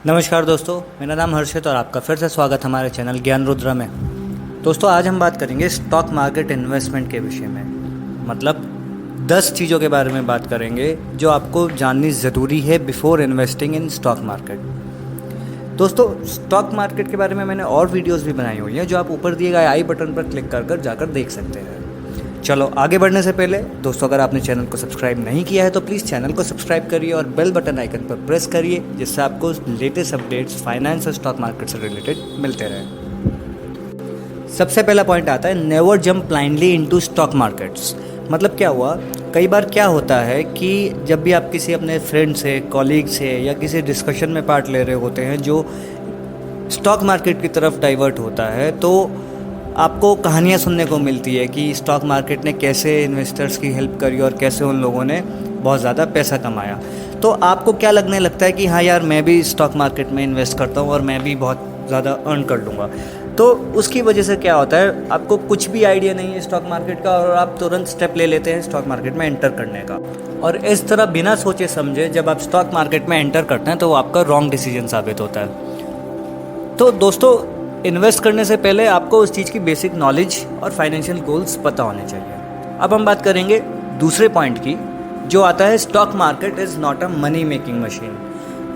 नमस्कार दोस्तों, मेरा नाम हर्षित और आपका फिर से स्वागत हमारे चैनल ज्ञान रुद्रा में। दोस्तों, आज हम बात करेंगे स्टॉक मार्केट इन्वेस्टमेंट के विषय में। मतलब 10 चीज़ों के बारे में बात करेंगे जो आपको जाननी ज़रूरी है before investing in stock market. दोस्तों, स्टॉक मार्केट के बारे में मैंने और वीडियोस भी बनाई हुई हैं जो आप ऊपर दिए गए आई बटन पर क्लिक कर जाकर देख सकते हैं। चलो आगे बढ़ने से पहले दोस्तों, अगर आपने चैनल को सब्सक्राइब नहीं किया है तो प्लीज़ चैनल को सब्सक्राइब करिए और बेल बटन आइकन पर प्रेस करिए, जिससे आपको लेटेस्ट अपडेट्स फाइनेंस और स्टॉक मार्केट से रिलेटेड मिलते रहें। सबसे पहला पॉइंट आता है never jump blindly into stock markets. मतलब क्या हुआ, कई बार क्या होता है कि जब भी आप किसी अपने फ्रेंड से, कॉलीग से या किसी डिस्कशन में पार्ट ले रहे होते हैं जो स्टॉक मार्केट की तरफ डाइवर्ट होता है, तो आपको कहानियाँ सुनने को मिलती है कि स्टॉक मार्केट ने कैसे इन्वेस्टर्स की हेल्प करी और कैसे उन लोगों ने बहुत ज़्यादा पैसा कमाया। तो आपको क्या लगने लगता है कि हाँ यार, मैं भी स्टॉक मार्केट में इन्वेस्ट करता हूँ और मैं भी बहुत ज़्यादा अर्न कर लूँगा। तो उसकी वजह से क्या होता है, आपको कुछ भी आइडिया नहीं है स्टॉक मार्केट का और आप तुरंत स्टेप ले लेते हैं स्टॉक मार्केट में एंटर करने का। और इस तरह बिना सोचे समझे जब आप स्टॉक मार्केट में एंटर करते हैं तो वो आपका रॉन्ग डिसीजन साबित होता है। तो दोस्तों, इन्वेस्ट करने से पहले आपको उस चीज़ की बेसिक नॉलेज और फाइनेंशियल गोल्स पता होने चाहिए। अब हम बात करेंगे दूसरे पॉइंट की, जो आता है stock market is not a money making machine.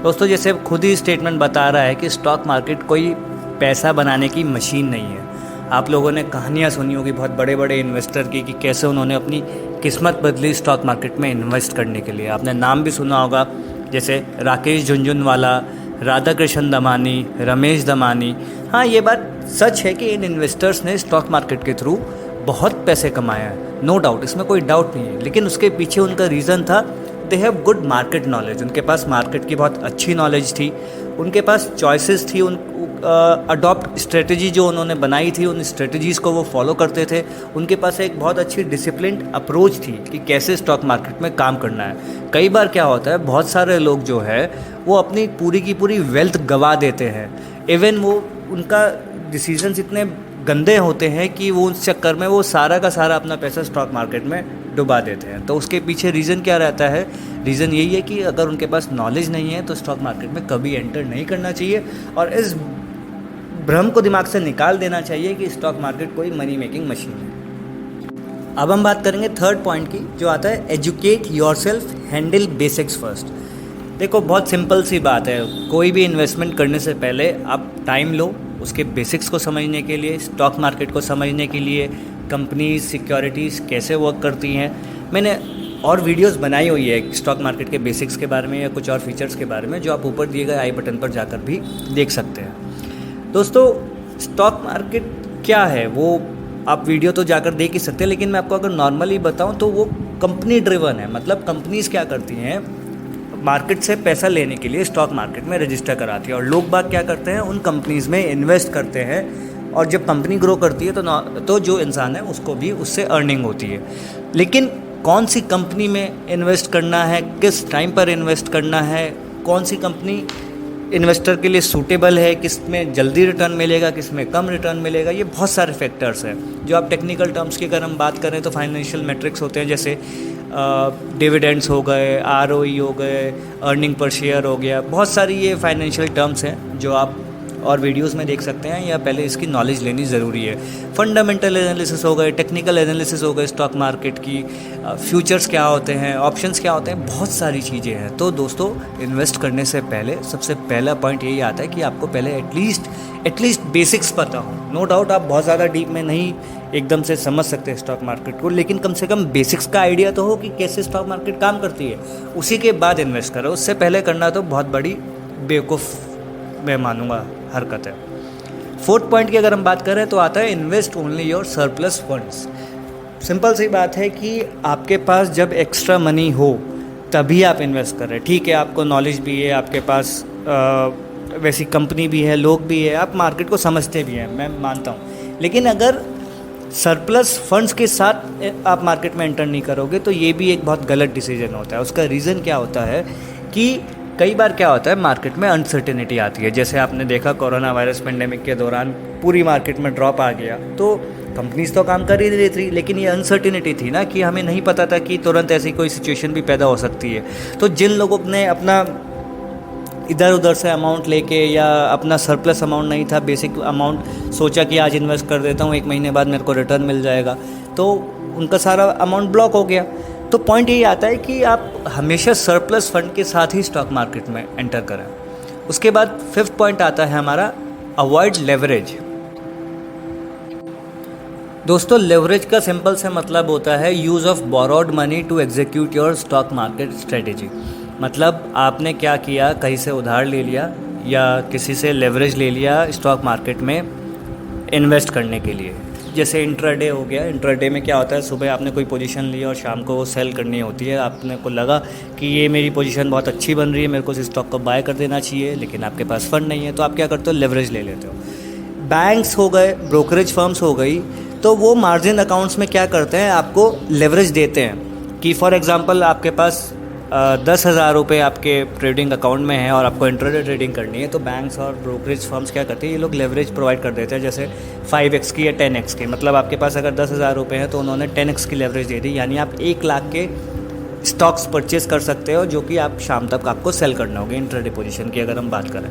दोस्तों, जैसे खुद ही स्टेटमेंट बता रहा है कि स्टॉक मार्केट कोई पैसा बनाने की मशीन नहीं है। आप लोगों ने कहानियाँ सुनी होगी बहुत बड़े बड़े इन्वेस्टर की कि कैसे उन्होंने अपनी किस्मत बदली स्टॉक मार्केट में इन्वेस्ट करने के लिए। आपने नाम भी सुना होगा, जैसे राकेश झुनझुनवाला, राधा कृष्ण दमानी, रमेश दमानी। हाँ, ये बात सच है कि इन इन्वेस्टर्स ने स्टॉक मार्केट के थ्रू बहुत पैसे कमाए हैं, नो डाउट, इसमें कोई डाउट नहीं है। लेकिन उसके पीछे उनका रीज़न था, they have good market knowledge. उनके पास मार्केट की बहुत अच्छी नॉलेज थी, उनके पास चॉइसेस थी, अडॉप्ट स्ट्रेटजी जो उन्होंने बनाई थी उन स्ट्रेटजीज़ को वो फॉलो करते थे। उनके पास एक बहुत अच्छी डिसिप्लिन्ड अप्रोच थी कि कैसे स्टॉक मार्केट में काम करना है। कई बार क्या होता है, बहुत सारे लोग जो है वो अपनी पूरी की पूरी वेल्थ गंवा देते हैं। इवन वो उनका डिसीजंस इतने गंदे होते हैं कि वो उस चक्कर में वो सारा का सारा अपना पैसा स्टॉक मार्केट में डुबा देते हैं। तो उसके पीछे रीज़न क्या रहता है? रीज़न यही है कि अगर उनके पास नॉलेज नहीं है तो स्टॉक मार्केट में कभी एंटर नहीं करना चाहिए और इस भ्रम को दिमाग से निकाल देना चाहिए कि स्टॉक मार्केट कोई मनी मेकिंग मशीन है। अब हम बात करेंगे थर्ड पॉइंट की, जो आता है educate yourself, handle basics first. देखो, बहुत सिंपल सी बात है, कोई भी इन्वेस्टमेंट करने से पहले आप टाइम लो उसके बेसिक्स को समझने के लिए, स्टॉक मार्केट को समझने के लिए, कंपनीज, सिक्योरिटीज़ कैसे वर्क करती हैं। मैंने और वीडियोस बनाई हुई है स्टॉक मार्केट के बेसिक्स के बारे में या कुछ और फीचर्स के बारे में, जो आप ऊपर दिए गए आई बटन पर जाकर भी देख सकते हैं। दोस्तों, स्टॉक मार्केट क्या है वो आप वीडियो तो जाकर देख ही सकते हैं, लेकिन मैं आपको अगर नॉर्मली बताऊं तो वो कंपनी ड्रिवन है। मतलब कंपनीज क्या करती हैं, मार्केट से पैसा लेने के लिए स्टॉक मार्केट में रजिस्टर कराती है और लोग बाग क्या करते हैं, उन कंपनीज में इन्वेस्ट करते हैं और जब कंपनी ग्रो करती है तो जो इंसान है उसको भी उससे अर्निंग होती है। लेकिन कौन सी कंपनी में इन्वेस्ट करना है, किस टाइम पर इन्वेस्ट करना है, कौन सी कंपनी इन्वेस्टर के लिए सूटेबल है, किस में जल्दी रिटर्न मिलेगा, किस में कम रिटर्न मिलेगा, ये बहुत सारे फैक्टर्स हैं। जो आप टेक्निकल टर्म्स की अगर हम बात करें तो फाइनेंशियल मैट्रिक्स होते हैं, जैसे डिविडेंड्स हो गए, आरओई हो गए, अर्निंग पर शेयर हो गया। बहुत सारी ये फाइनेंशियल टर्म्स हैं जो आप और वीडियोस में देख सकते हैं या पहले इसकी नॉलेज लेनी ज़रूरी है। फंडामेंटल एनालिसिस हो गए, टेक्निकल एनालिसिस हो गए स्टॉक मार्केट की, फ्यूचर्स क्या होते हैं, ऑप्शंस क्या होते हैं, बहुत सारी चीज़ें हैं। तो दोस्तों, इन्वेस्ट करने से पहले सबसे पहला पॉइंट यही आता है कि आपको पहले एटलीस्ट बेसिक्स पता हो। नो डाउट आप बहुत ज़्यादा डीप में नहीं एकदम से समझ सकते स्टॉक मार्केट को, लेकिन कम से कम बेसिक्स का आइडिया तो हो कि कैसे स्टॉक मार्केट काम करती है, उसी के बाद इन्वेस्ट करो। उससे पहले करना तो बहुत बड़ी बेवकूफ़ मैं मानूंगा हरकत है। फोर्थ पॉइंट की अगर हम बात करें तो आता है invest only your surplus funds. Simple सी बात है कि आपके पास जब एक्स्ट्रा मनी हो तभी आप इन्वेस्ट करें। ठीक है, आपको नॉलेज भी है, आपके पास वैसी कंपनी भी है, लोग भी है, आप मार्केट को समझते भी हैं, मैं मानता हूँ। लेकिन अगर सरप्लस फंड्स के साथ आप मार्केट में एंटर नहीं करोगे तो ये भी एक बहुत गलत डिसीजन होता है। उसका रीज़न क्या होता है कि कई बार क्या होता है, मार्केट में अनसर्टेनिटी आती है। जैसे आपने देखा कोरोना वायरस पेंडेमिक के दौरान पूरी मार्केट में ड्रॉप आ गया, तो कंपनीज तो काम कर ही रही थी, लेकिन ये अनसर्टेनिटी थी ना कि हमें नहीं पता था कि तुरंत ऐसी कोई सिचुएशन भी पैदा हो सकती है। तो जिन लोगों ने अपना इधर उधर से अमाउंट लेके, या अपना सरप्लस अमाउंट नहीं था, बेसिक अमाउंट सोचा कि आज इन्वेस्ट कर देता हूँ, 1 महीने बाद मेरे को रिटर्न मिल जाएगा, तो उनका सारा अमाउंट ब्लॉक हो गया। तो पॉइंट यही आता है कि आप हमेशा सरप्लस फंड के साथ ही स्टॉक मार्केट में एंटर करें। उसके बाद 5th पॉइंट आता है हमारा अवॉइड लेवरेज। दोस्तों, लेवरेज का सिंपल से मतलब होता है use of borrowed money to execute your stock market strategy. मतलब आपने क्या किया, कहीं से उधार ले लिया या किसी से लेवरेज ले लिया स्टॉक मार्केट में इन्वेस्ट करने के लिए। जैसे इंट्राडे हो गया, इंट्राडे में क्या होता है, सुबह आपने कोई पोजीशन ली और शाम को वो सेल करनी होती है। आपने को लगा कि ये मेरी पोजीशन बहुत अच्छी बन रही है, मेरे को इस स्टॉक को बाय कर देना चाहिए, लेकिन आपके पास फंड नहीं है, तो आप क्या करते हो, लेवरेज ले लेते हो। बैंक्स हो गए, ब्रोकरेज फर्म्स हो गई, तो वो मार्जिन अकाउंट्स में क्या करते हैं, आपको लेवरेज देते हैं कि फॉर एग्जांपल आपके पास 10,000 रुपये आपके ट्रेडिंग अकाउंट में है और आपको इंट्राडे ट्रेडिंग करनी है, तो बैंक्स और ब्रोकरेज फर्म्स क्या करते हैं, ये लोग लेवरेज प्रोवाइड कर देते हैं, जैसे 5x की या 10x की। मतलब आपके पास अगर 10,000 रुपये हैं तो उन्होंने 10x की लेवरेज दे दी, यानी आप 1 लाख के स्टॉक्स परचेज कर सकते हो, जो कि आप शाम तक आपको सेल करना होगा इंट्राडे पोजीशन की अगर हम बात करें।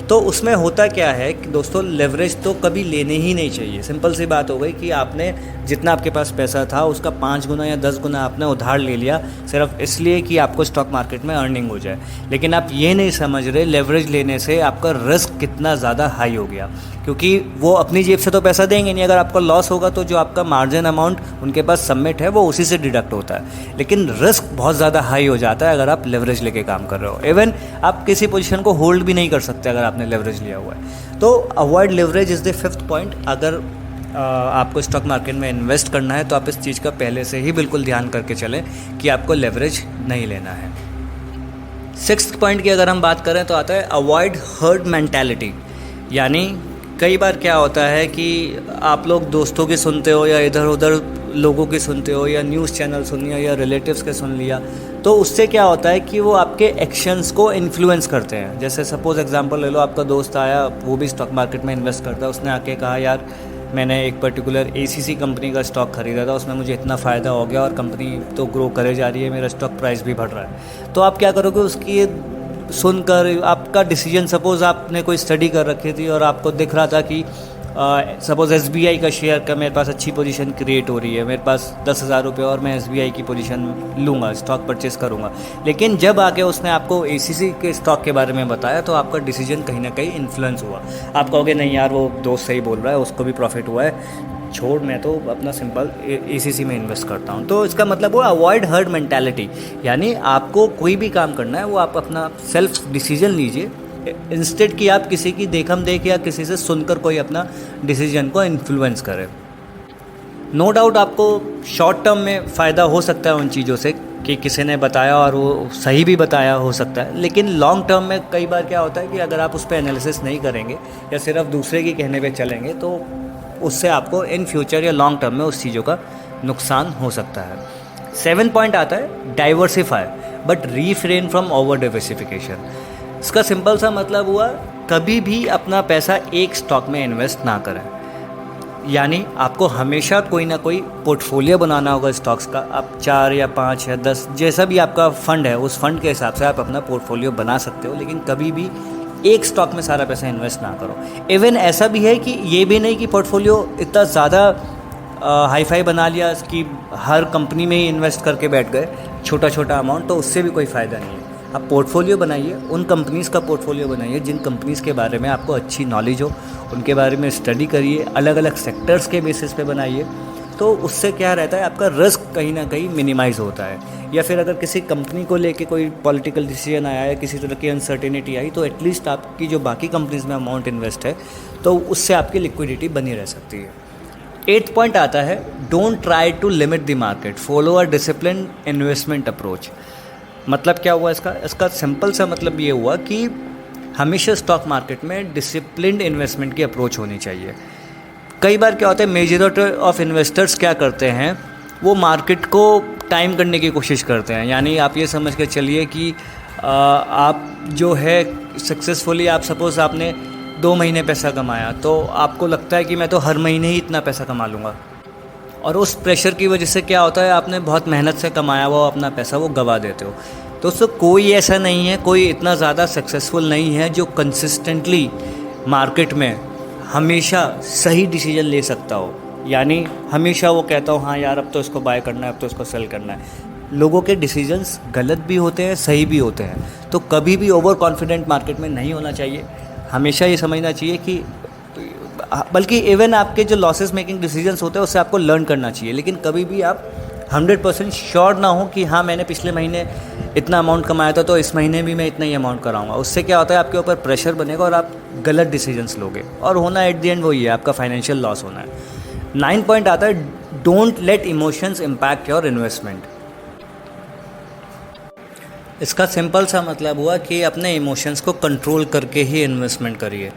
तो उसमें होता क्या है कि दोस्तों, लेवरेज तो कभी लेने ही नहीं चाहिए। सिंपल सी बात हो गई कि आपने जितना आपके पास पैसा था उसका 5 गुना या 10 गुना आपने उधार ले लिया, सिर्फ इसलिए कि आपको स्टॉक मार्केट में अर्निंग हो जाए। लेकिन आप ये नहीं समझ रहे लेवरेज लेने से आपका रिस्क कितना ज़्यादा हाई हो गया, क्योंकि वो अपनी जेब से तो पैसा देंगे नहीं। अगर आपका लॉस होगा तो जो आपका मार्जिन अमाउंट उनके पास सबमिट है वो उसी से डिडक्ट होता है, लेकिन रिस्क बहुत ज़्यादा हाई हो जाता है अगर आप लेवरेज लेके काम कर रहे हो। इवन आप किसी पोजीशन को होल्ड भी नहीं कर सकते अगर आपने लेवरेज लिया हुआ है। तो avoid leverage is the 5th point. अगर आपको स्टॉक मार्केट में इन्वेस्ट करना है तो आप इस चीज़ का पहले से ही बिल्कुल ध्यान करके चलें कि आपको लेवरेज नहीं लेना है। 6th पॉइंट की अगर हम बात करें तो आता है अवॉइड हर्ड मेंटालिटी। यानी कई बार क्या होता है कि आप लोग दोस्तों की सुनते हो या इधर उधर लोगों की सुनते हो या न्यूज़ चैनल सुन लिया या रिलेटिव्स के सुन लिया, तो उससे क्या होता है कि वो आपके एक्शंस को इन्फ्लुएंस करते हैं। जैसे सपोज़ एग्जांपल ले लो, आपका दोस्त आया, वो भी स्टॉक मार्केट में इन्वेस्ट करता है, उसने आके कहा यार मैंने एक पर्टिकुलर ACC कंपनी का स्टॉक खरीदा था, उसमें मुझे इतना फ़ायदा हो गया और कंपनी तो ग्रो करे जा रही है, मेरा स्टॉक प्राइस भी बढ़ रहा है। तो आप क्या करोगे, उसकी सुनकर आपका डिसीजन, सपोज़ आपने कोई स्टडी कर रखी थी और आपको दिख रहा था कि सपोज़ SBI का शेयर का मेरे पास अच्छी पोजीशन क्रिएट हो रही है, मेरे पास 10,000 रुपये और मैं SBI की पोजीशन लूँगा, स्टॉक परचेस करूँगा। लेकिन जब आके उसने आपको ACC के स्टॉक के बारे में बताया तो आपका डिसीजन कहीं ना कहीं इन्फ्लुएंस हुआ। आप कहोगे नहीं यार वो दोस्त सही बोल रहा है, उसको भी प्रॉफिट हुआ है, छोड़ मैं तो अपना सिंपल ACC में इन्वेस्ट करता हूँ। तो इसका मतलब वो अवॉइड हर्ड मेंटालिटी, यानी आपको कोई भी काम करना है वो आप अपना सेल्फ डिसीजन लीजिए, इंस्टेड कि आप किसी की देखम देख या किसी से सुनकर कोई अपना डिसीजन को इन्फ्लुएंस करे। नो डाउट आपको शॉर्ट टर्म में फ़ायदा हो सकता है उन चीज़ों से कि किसी ने बताया और वो सही भी बताया हो सकता है, लेकिन लॉन्ग टर्म में कई बार क्या होता है कि अगर आप उस पर एनालिसिस नहीं करेंगे या सिर्फ दूसरे के कहने पे चलेंगे तो उससे आपको इन फ्यूचर या लॉन्ग टर्म में उस चीज़ों का नुकसान हो सकता है। 7 पॉइंट आता है diversify but refrain from over diversification. इसका सिंपल सा मतलब हुआ, कभी भी अपना पैसा एक स्टॉक में इन्वेस्ट ना करें। यानी आपको हमेशा कोई ना कोई पोर्टफोलियो बनाना होगा स्टॉक्स का। आप 4 या 5 या 10 जैसा भी आपका फ़ंड है उस फंड के हिसाब से आप अपना पोर्टफोलियो बना सकते हो, लेकिन कभी भी एक स्टॉक में सारा पैसा इन्वेस्ट ना करो। इवन ऐसा भी है कि ये भी नहीं कि पोर्टफोलियो इतना ज़्यादा हाई फाई बना लिया कि हर कंपनी में ही इन्वेस्ट करके बैठ गए छोटा छोटा अमाउंट, तो उससे भी कोई फ़ायदा नहीं है। आप पोर्टफोलियो बनाइए, उन कंपनीज़ का पोर्टफोलियो बनाइए जिन कंपनीज़ के बारे में आपको अच्छी नॉलेज हो, उनके बारे में स्टडी करिए, अलग अलग सेक्टर्स के बेसिस पे बनाइए। तो उससे क्या रहता है, आपका रिस्क कहीं ना कहीं मिनिमाइज़ होता है। या फिर अगर किसी कंपनी को लेके कोई पॉलिटिकल डिसीजन आया है, किसी तरह की अनसर्टेनिटी आई, तो एटलीस्ट आपकी जो बाकी कंपनीज़ में अमाउंट इन्वेस्ट है तो उससे आपकी लिक्विडिटी बनी रह सकती है। 8th पॉइंट आता है don't try to limit the market, follow a discipline investment approach. मतलब क्या हुआ इसका सिंपल सा मतलब ये हुआ कि हमेशा स्टॉक मार्केट में डिसिप्लिन्ड इन्वेस्टमेंट की अप्रोच होनी चाहिए। कई बार क्या होता है, मेजॉरिटी ऑफ इन्वेस्टर्स क्या करते हैं, वो मार्केट को टाइम करने की कोशिश करते हैं। यानी आप ये समझ के चलिए कि आप जो है सक्सेसफुली, आप सपोज़ आपने 2 महीने पैसा कमाया, तो आपको लगता है कि मैं तो हर महीने ही इतना पैसा कमा लूँगा, और उस प्रेशर की वजह से क्या होता है, आपने बहुत मेहनत से कमाया हुआ अपना पैसा वो गंवा देते हो। दोस्तों कोई ऐसा नहीं है, कोई इतना ज़्यादा सक्सेसफुल नहीं है जो कंसिस्टेंटली मार्केट में हमेशा सही डिसीजन ले सकता हो। यानी हमेशा वो कहता हो हाँ यार अब तो इसको बाय करना है, अब तो इसको सेल करना है। लोगों के डिसीजंस गलत भी होते हैं, सही भी होते हैं। तो कभी भी ओवर कॉन्फिडेंट मार्केट में नहीं होना चाहिए। हमेशा ये समझना चाहिए कि बल्कि इवन आपके जो लॉसेस मेकिंग डिसीजंस होते हैं उससे आपको लर्न करना चाहिए, लेकिन कभी भी आप 100% श्योर ना हो कि हाँ मैंने पिछले महीने इतना अमाउंट कमाया था तो इस महीने भी मैं इतना ही अमाउंट कराऊंगा। उससे क्या होता है, आपके ऊपर प्रेशर बनेगा और आप गलत डिसीजंस लोगे और होना एट द एंड वही है, आपका फाइनेंशियल लॉस होना है। 9 पॉइंट आता है, don't let emotions impact your investment. इसका सिंपल सा मतलब हुआ कि अपने इमोशंस को कंट्रोल करके ही इन्वेस्टमेंट करिए।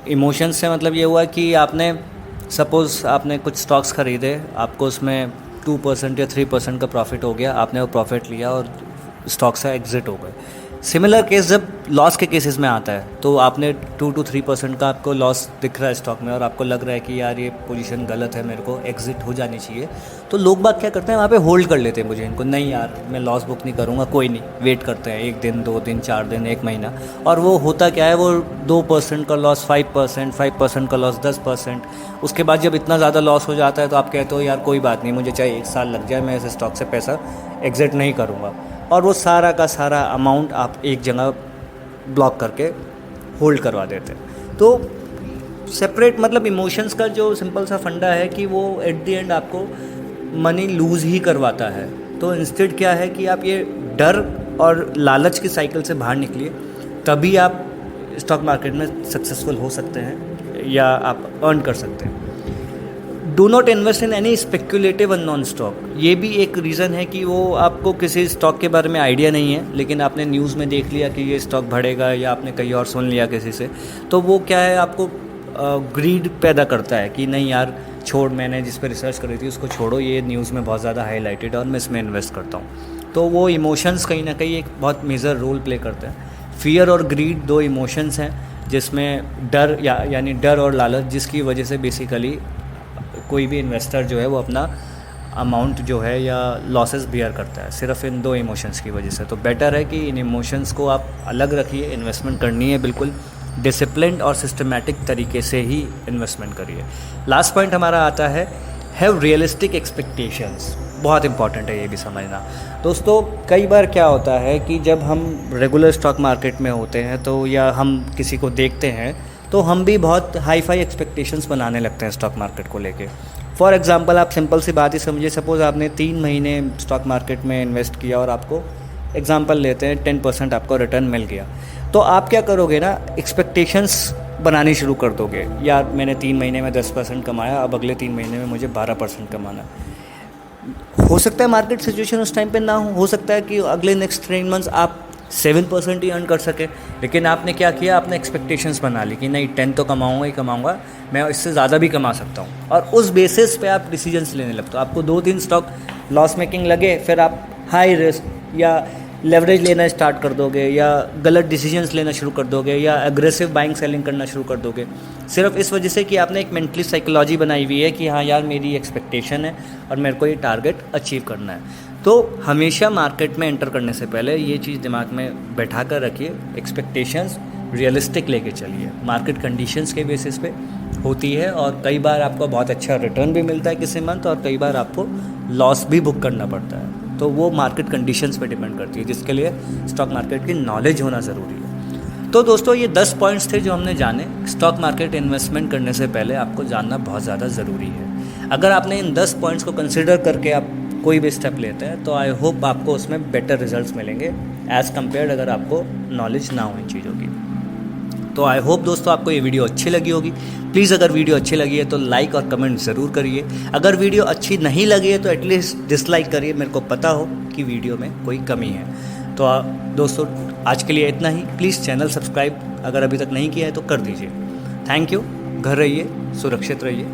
इमोशंस से मतलब ये हुआ कि आपने सपोज़ आपने कुछ स्टॉक्स खरीदे, आपको उसमें 2% या 3% का प्रॉफिट हो गया, आपने वो प्रॉफिट लिया और स्टॉक से एग्जिट हो गए। सिमिलर केस जब लॉस के केसेस में आता है तो आपने 2 to 3% का आपको लॉस दिख रहा है स्टॉक में और आपको लग रहा है कि यार ये पोजीशन गलत है, मेरे को एग्जिट हो जानी चाहिए। तो लोग बात क्या करते हैं, वहाँ पे होल्ड कर लेते हैं मुझे इनको, नहीं यार मैं लॉस बुक नहीं करूँगा, कोई नहीं, वेट करते हैं 1 दिन 2 दिन 4 दिन 1 महीना। और वो होता क्या है, वो 2% का लॉस 5% का लॉस 10%। उसके बाद जब इतना ज़्यादा लॉस हो जाता है तो आप कहते हो यार कोई बात नहीं, मुझे चाहे 1 साल लग जाए, मैं इस स्टॉक से पैसा एग्जिट नहीं करूँगा। और वो सारा का सारा अमाउंट आप एक जगह ब्लॉक करके होल्ड करवा देते हैं। तो सेपरेट मतलब इमोशंस का जो सिंपल सा फंडा है कि वो एट द एंड आपको मनी लूज़ ही करवाता है। तो इंस्टेड क्या है कि आप ये डर और लालच की साइकिल से बाहर निकलिए, तभी आप स्टॉक मार्केट में सक्सेसफुल हो सकते हैं या आप अर्न कर सकते हैं। Do not invest in any speculative unknown stock. ये भी एक रीज़न है कि वो आपको किसी स्टॉक के बारे में आइडिया नहीं है, लेकिन आपने न्यूज़ में देख लिया कि ये स्टॉक बढ़ेगा या आपने कहीं और सुन लिया किसी से, तो वो क्या है आपको ग्रीड पैदा करता है कि नहीं यार छोड़, मैंने जिस पर रिसर्च करी थी उसको छोड़ो, ये न्यूज़ में बहुत ज़्यादा हाईलाइटेड है और मैं इसमें इन्वेस्ट करता हूँ। तो वो इमोशंस कहीं ना कहीं एक बहुत मेजर रोल प्ले करते हैं। फियर और ग्रीड 2 इमोशंस हैं जिसमें डर यानी डर और लालच, जिसकी वजह से बेसिकली कोई भी इन्वेस्टर जो है वो अपना अमाउंट जो है या लॉसेस बियर करता है सिर्फ इन 2 इमोशंस की वजह से। तो बेटर है कि इन इमोशंस को आप अलग रखिए, इन्वेस्टमेंट करनी है बिल्कुल डिसिप्लिन्ड और सिस्टमैटिक तरीके से ही इन्वेस्टमेंट करिए। लास्ट पॉइंट हमारा आता है, हैव रियलिस्टिक एक्सपेक्टेशंस। बहुत इंपॉर्टेंट है ये भी समझना। दोस्तों कई बार क्या होता है कि जब हम रेगुलर स्टॉक मार्केट में होते हैं तो या हम किसी को देखते हैं तो हम भी बहुत हाई फाई एक्सपेक्टेशंस बनाने लगते हैं स्टॉक मार्केट को लेके। फॉर एग्जांपल आप सिंपल सी बात ही समझिए, सपोज़ आपने 3 महीने स्टॉक मार्केट में इन्वेस्ट किया और आपको एग्जांपल लेते हैं 10% आपको रिटर्न मिल गया, तो आप क्या करोगे ना, एक्सपेक्टेशंस बनानी शुरू कर दोगे। यार मैंने 3 महीने में 10% कमाया, अब अगले 3 महीने में मुझे 12% कमाना। हो सकता है मार्केट सिचुएशन उस टाइम पे ना हो सकता है कि अगले नेक्स्ट 3 मंथ्स आप 7% ही अर्न कर सके, लेकिन आपने क्या किया, आपने एक्सपेक्टेशंस बना ली कि नहीं 10 तो कमाऊंगा ही कमाऊंगा, मैं इससे ज़्यादा भी कमा सकता हूँ। और उस बेसिस पे आप डिसीजंस लेने लगते हो। आपको 2-3 स्टॉक लॉस मेकिंग लगे, फिर आप हाई रिस्क या लेवरेज लेना स्टार्ट कर दोगे या गलत डिसीजंस लेना शुरू कर दोगे या एग्रेसिव बाइंग सेलिंग करना शुरू कर दोगे, सिर्फ इस वजह से कि आपने एक मेंटली साइकोलॉजी बनाई हुई है कि हाँ यार मेरी एक्सपेक्टेशन है और मेरे को ये टारगेट अचीव करना है। तो हमेशा मार्केट में एंटर करने से पहले ये चीज़ दिमाग में बैठा कर रखिए, एक्सपेक्टेशंस रियलिस्टिक लेके चलिए। मार्केट कंडीशंस के बेसिस पे होती है और कई बार आपको बहुत अच्छा रिटर्न भी मिलता है किसी मंथ और कई बार आपको लॉस भी बुक करना पड़ता है। तो वो मार्केट कंडीशंस पे डिपेंड करती है, जिसके लिए स्टॉक मार्केट की नॉलेज होना ज़रूरी है। तो दोस्तों ये 10 पॉइंट्स थे जो हमने जाने स्टॉक मार्केट इन्वेस्टमेंट करने से पहले आपको जानना बहुत ज़्यादा ज़रूरी है। अगर आपने इन 10 पॉइंट्स को कंसिडर करके आप कोई भी स्टेप लेते हैं तो आई होप आपको उसमें बेटर रिजल्ट्स मिलेंगे एज़ कम्पेयर्ड अगर आपको नॉलेज ना हो इन चीज़ों की। तो आई होप दोस्तों आपको ये वीडियो अच्छी लगी होगी। प्लीज़ अगर वीडियो अच्छी लगी है तो लाइक और कमेंट ज़रूर करिए। अगर वीडियो अच्छी नहीं लगी है तो एटलीस्ट डिसलाइक करिए, मेरे को पता हो कि वीडियो में कोई कमी है। तो दोस्तों आज के लिए इतना ही। प्लीज़ चैनल सब्सक्राइब अगर अभी तक नहीं किया है तो कर दीजिए। Thank you. घर रहिए, सुरक्षित रहिए।